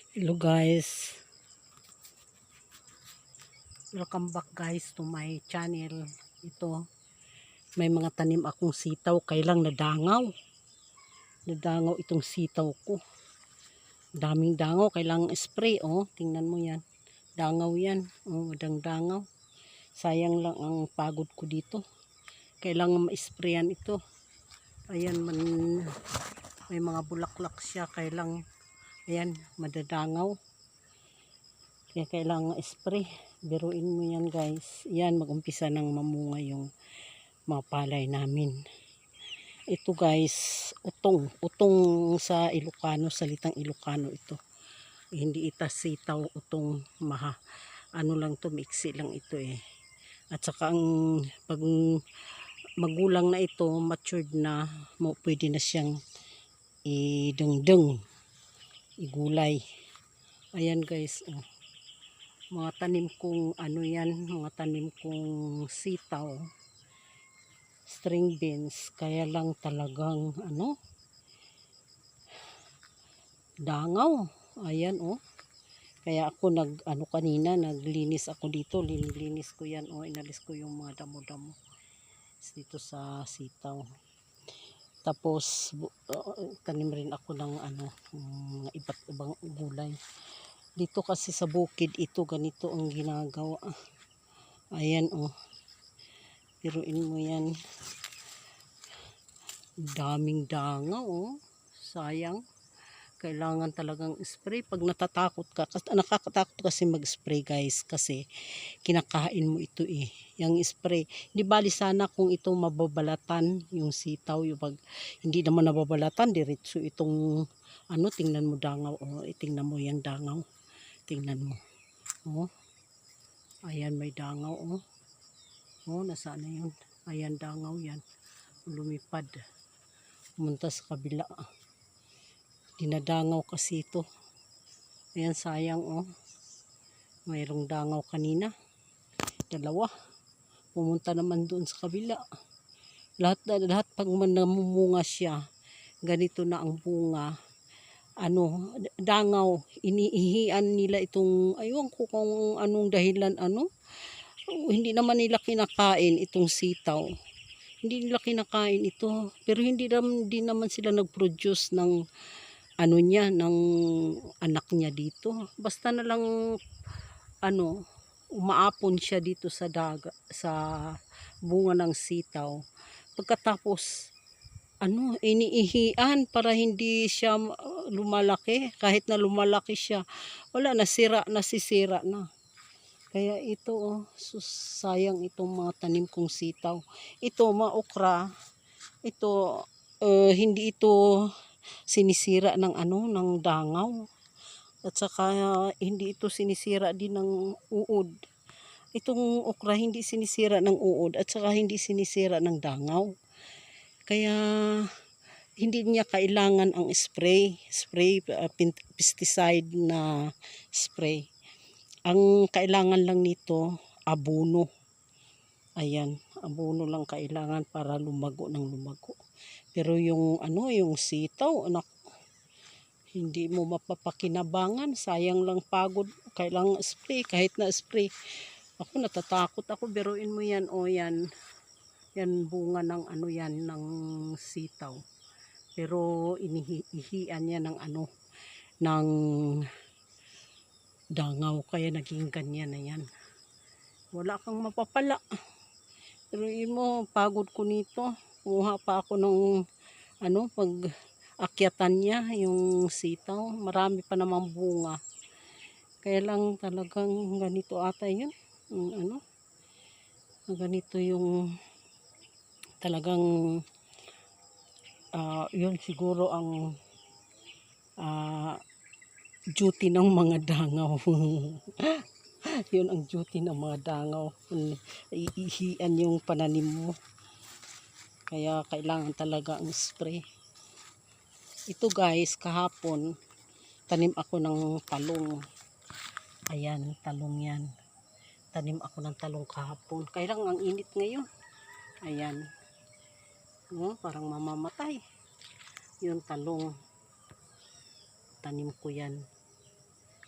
Hello guys, welcome back guys to my channel. Ito, may mga tanim akong sitaw, kailang nadangaw itong sitaw ko. Daming dangaw, kailang spray. Oh, tingnan mo yan, dangaw yan. Oh, dangaw. Sayang lang ang pagod ko dito, kailangan ma-sprayan ito. Ayan man, may mga bulaklak siya, kailang ayan, madadangaw. Kaya kailangan spray. Biruin mo yan guys. Yan, mag-umpisa ng mamunga yung mga palay namin. Ito guys, utong. Utong sa Ilocano, salitang Ilocano ito. Hindi ita sitaw, utong ano lang to, mixi lang ito eh. At saka ang pag magulang na ito, matured na, pwede na siyang idengdeng, igulay. Ayan guys, oh. Mga tanim kong ano yan, mga tanim kong sitaw, string beans, kaya lang talagang ano, dangaw. Ayan oh. Kaya ako ano kanina, naglinis ako dito, linilis ko yan oh, inalis ko yung mga damo-damo dito sa sitaw. Tapos tanim rin ako ng ano, mga iba't ibang gulay. Dito kasi sa bukid ito, ganito ang ginagawa. Ayan oh. Piruin mo yan. Daming dangaw oh. Sayang. Kailangan talagang spray pag natatakot ka. Nakakatakot kasi mag-spray guys, kasi kinakain mo ito eh. Yung spray. Hindi bali sana kung ito mababalatan yung sitaw, yung pag hindi naman nababalatan, diretso itong ano, tingnan mo dangaw oh. Tingnan mo yung dangaw. Tingnan mo. Oh. Ayan, may dangaw oh. Oh, nasaan na yun? Ayan, dangaw yan. Lumipad. Pumunta sa kabila. Dinadangaw kasi ito. Ayan, sayang oh. Mayroong dangaw kanina. Dalawa. Pumunta naman doon sa kabila. Lahat pag namumunga siya, ganito na ang bunga. Ano, dangaw. Iniihian nila itong, ayun ko kung anong dahilan ano. Hindi naman nila kinakain itong sitaw. Hindi nila kinakain ito. Pero hindi naman sila nag-produce ng ano niya, ng anak niya dito. Basta na lang ano, umaapon siya dito sa sa bunga ng sitaw. Pagkatapos ano, iniihian para hindi siya lumalaki. Kahit na lumalaki siya, wala, nasisira na. Kaya ito oh, sayang itong mga tanim kong sitaw. Ito maokra. Ito hindi ito sinisira ng ano, ng dangaw. At saka hindi ito sinisira din ng uod. Itong okra hindi sinisira ng uod at saka hindi sinisira ng dangaw. Kaya hindi niya kailangan ang spray, pesticide na spray. Ang kailangan lang nito, abono. Ayan, abono lang kailangan para lumago ng lumago. Pero yung ano, yung sitaw, anak, hindi mo mapapakinabangan. Sayang lang pagod. Kailangan spray, kahit na spray. Ako natatakot ako, biruin mo yan o yan. Yan bunga ng ano yan, ng sitaw. Pero inihian niya ng ano, ng dangaw, kaya naging ganyan na yan. Wala kang mapapala. Pero yun mo, pagod ko nito. Kumuha pa ako ng ano, pag akyatan niya yung sitaw. Marami pa namang bunga. Kaya lang talagang ganito ata yun. Ano, ganito yung talagang yun siguro ang duty ng mga dangaw. Yun ang duty ng mga dangaw. Iihian yung pananim mo. Kaya kailangan talaga ang spray. Ito guys, kahapon tanim ako ng talong. Ayan, talong yan. Tanim ako ng talong kahapon. Kaya lang ang init ngayon. Ayan. Parang mamamatay. Yung talong. Tanim ko yan.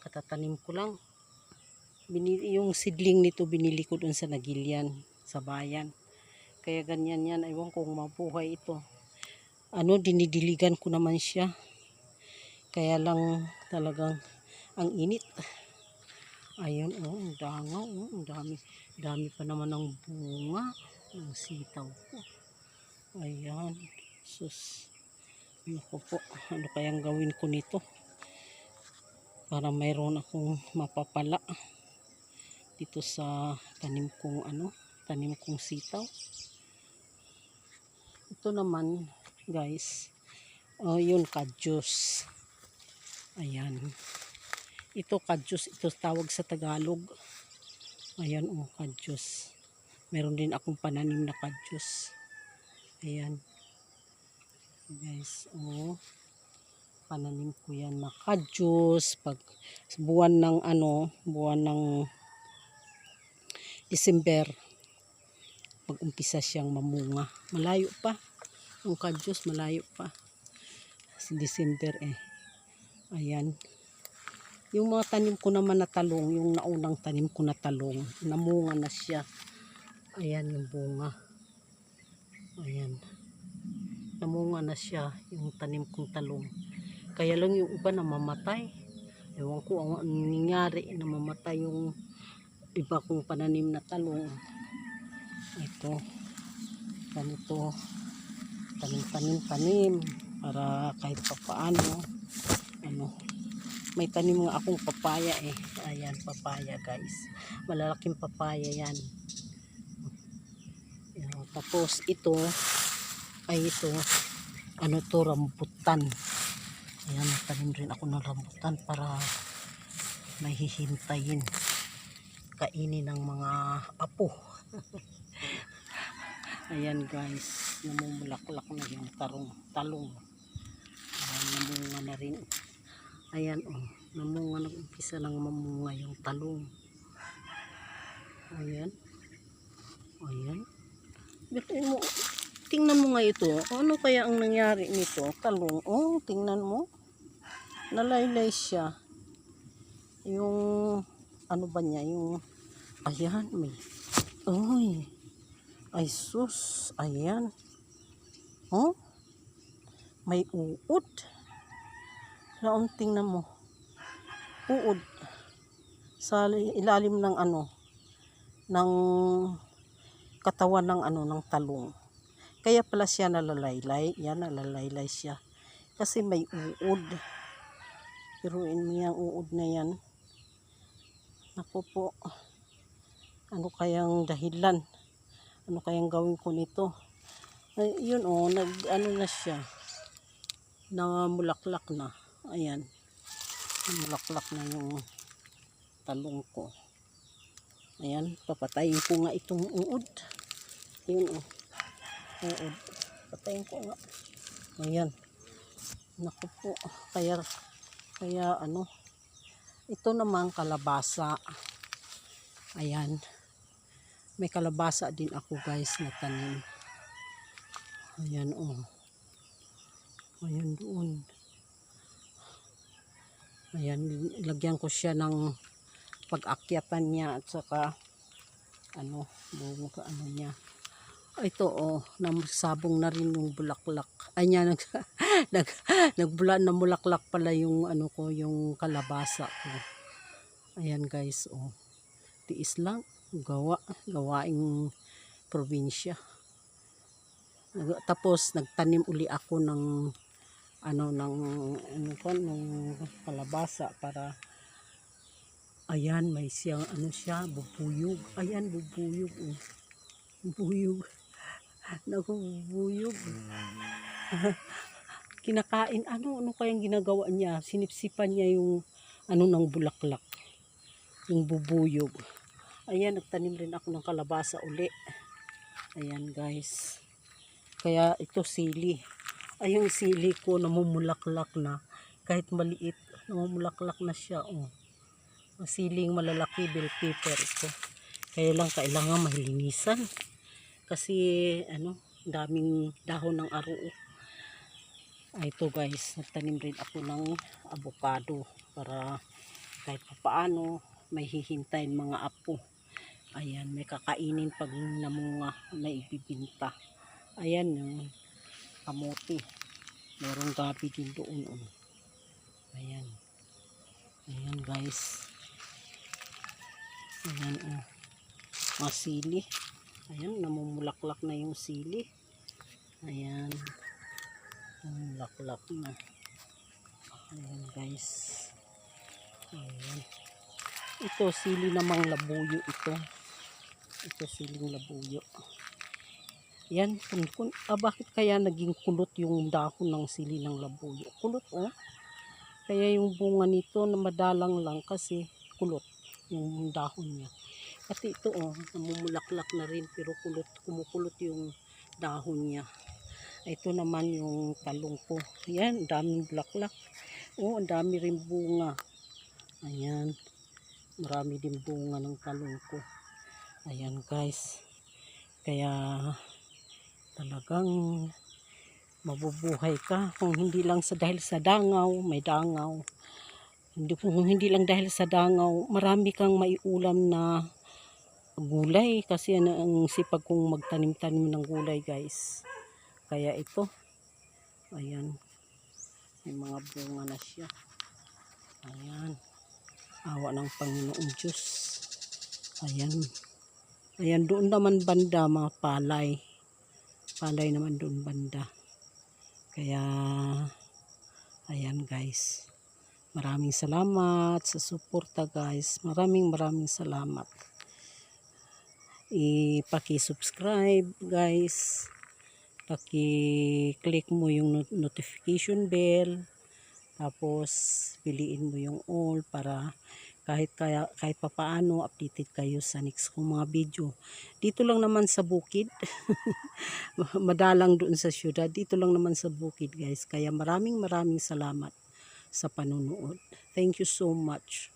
Katatanim ko lang. Yung seedling nito binili ko dun sa Nagilian, sa bayan. Kaya ganyan yan. Ewan kung mabuhay ito. Dinidiligan ko naman siya. Kaya lang talagang ang init. Ayun, ang dangaw. Ang dami pa naman ng bunga. Ang sitaw ko. Ayan. Sus. Naku po. Ano kayang gawin ko nito? Para mayroon akong mapapala dito sa tanim kong sitaw. Ito naman guys, yun kadyos. Ayan, ito kadyos, ito tawag sa Tagalog. Ayan, kadyos. Meron din akong pananim na kadyos. Ayan guys, pananim ko yan na kadyos pag buwan ng December, pag umpisa siyang mamunga. Malayo pa ang kadyos, malayo pa si December Ayan, yung mga tanim ko naman na talong, yung naunang tanim ko na talong, namunga na siya. Ayan yung bunga. Ayan, namunga na siya yung tanim kong talong. Kaya lang yung iba namamatay. Ewan ko ang nangyari, namamatay yung iba kong pananim na talong. Ito, ganito, tanim para kahit papaano, may tanim nga akong papaya Ayan, papaya guys, malalaking papaya yan. Tapos ito, rambutan. Ayan, tanim rin ako ng rambutan para may hihintayin kainin ng mga apo. Ayan guys, namumulaklak na yung talong. Ayan, namunga na rin. Ayan, namunga, nag-umpisa lang mamunga yung talong. Ayan. Tingnan mo nga ito. Ano kaya ang nangyari nito? Talong. Tingnan mo. Nalaylay siya. Yung ano ba niya? Ayan, ay sus. Ayan. May uod. Tingnan mo. Uod. Sa ilalim ng ng katawan ng talong. Kaya pala siya nalalaylay. Yan, nalalaylay siya. Kasi may uod. Piruin mo yung uod na yan. Naku po. Ano kayang dahilan? Ano kayang gawin ko nito? Yun na siya. Namulaklak na. Ayan. Namulaklak na yung talong ko. Ayan, papatayin ko nga itong uod. Yun uod. Patayin ko nga. Ayan. Naku po. Kaya ito naman kalabasa. Ayan. May kalabasa din ako guys na tanim. Ayan Ayan doon. Ayan, ilagyan ko siya ng pag-akyatan niya at saka niya. Ito nagsabong na rin yung bulaklak. Ayan, namulaklak pala yung yung kalabasa ko. Ayan guys, tiis lang, gawaing probinsya. Tapos nagtanim uli ako ng kalabasa para ayan, may siyang bubuyog. Ayan, bubuyog. Bubuyog. Naku, bubuyog. Kinakain, ano kayang ginagawa niya? Sinipsipan niya yung ng bulaklak. Yung bubuyog. Ayan, nagtanim rin ako ng kalabasa uli. Ayan guys. Kaya ito sili. Ay, yung sili ko namumulaklak na. Kahit maliit, namumulaklak na siya. Siling malalaki, bell pepper ito. Kaya lang kailangan mahilinisan. Kasi daming dahon ng aro. Ito guys, nagtanim rin ako ng avocado para kahit paano may hihintayin mga apo. Ayan, may kakainin pag namunga na ibibinta. Ayan yung kamote. Merong gabi din doon. Ayan. Ayan guys. Ayan mga sili. Ayan, namumulaklak na yung sili. Ayan. Namumulaklak na. Ayan guys. Ayan. Ito, sili namang labuyo ito. Ito, siling labuyo. Yan, bakit kaya naging kulot yung dahon ng sili ng labuyo? Kulot, oh. Kaya yung bunga nito na madalang lang kasi kulot yung dahon niya. Pati ito, oh, namumulaklak na rin pero kulot, kumukulot yung dahon niya. Ito naman yung talong ko. Ayan, daming bulaklak. Oh, ang dami rin bunga. Ayan. Marami din bunga ng talong ko. Ayan guys. Kaya talagang mabubuhay ka kung hindi lang dahil sa dangaw, may dangaw. Kung hindi lang dahil sa dangaw, marami kang maiulam na gulay kasi ang sipag kong magtanim-tanim ng gulay guys. Kaya ito, ayan, may mga bunga na siya. Ayan. Awa ng Panginoong Diyos. Ayan. Ayan, doon naman banda mga palay. Palay naman doon banda. Kaya, ayan guys. Maraming salamat sa suporta guys. Maraming salamat. Paki-subscribe guys. Paki-click mo yung notification bell. Tapos, piliin mo yung all para kahit papaano updated kayo sa next kong mga video. Dito lang naman sa bukid. Madalang doon sa syudad. Dito lang naman sa bukid guys. Kaya maraming salamat sa panunood. Thank you so much.